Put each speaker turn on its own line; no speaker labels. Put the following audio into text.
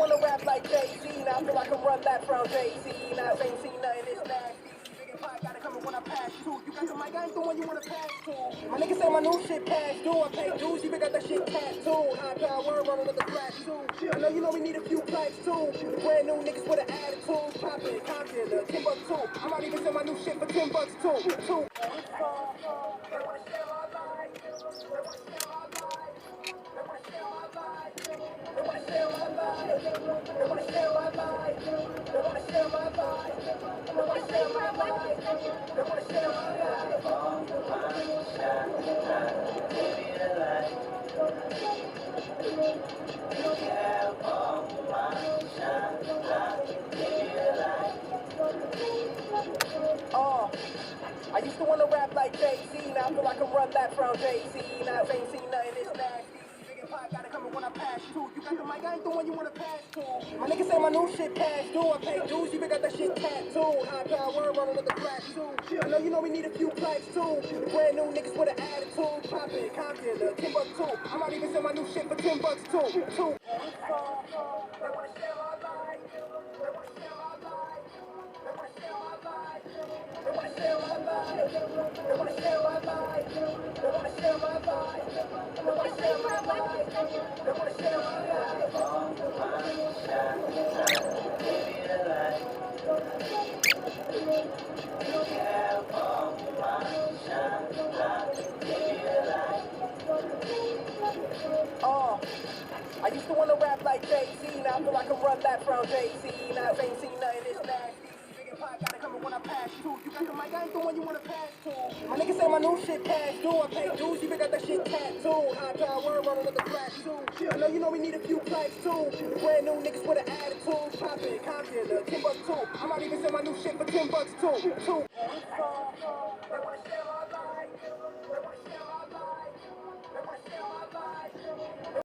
wanna rap like Jay-Z. Now I feel like I can run that from Jay-Z. Now I ain't seen nothing this nasty. Big and pie gotta come when I pass too. You got the mic, I ain't the one you wanna pass to. My niggas say my new shit past due. I pay dues, you got that shit tattooed. High power, running with the flat too. I know you know we need a few plaques too. Brand new niggas with an attitude. Poppin', Compton, Timbuktu. I might even sell my new shit for $10 too. I used to wanna rap like Jay-Z. Now I feel like I can run that from Jay-Z. Now I ain't seen nothing this nasty. Big and pie gotta come when I pass too. You got the mic, I ain't the one you wanna pass to. My niggas say my new shit past due. I pay dues, you got that shit tattooed. High power, running with the flat too. I know you know we need a few plaques too. Brand new niggas with an attitude. Poppin', Compton, Timbuktu. I might even sell my new shit for $10 too. I used to wanna rap like Jay-Z. Now I feel like I can run that from Jay-Z. Now I ain't seen nothing this nasty. Big and pie gotta come when I pass too. You got the mic, I ain't the one you wanna pass to. My niggas say my new shit past due. I pay dues, you got that shit tattooed. High power, running with the flat too. I know you know we need a few plaques too. Brand new niggas with an attitude. Poppin', Compton, Timbuktu. I might even sell my new shit for $10 too.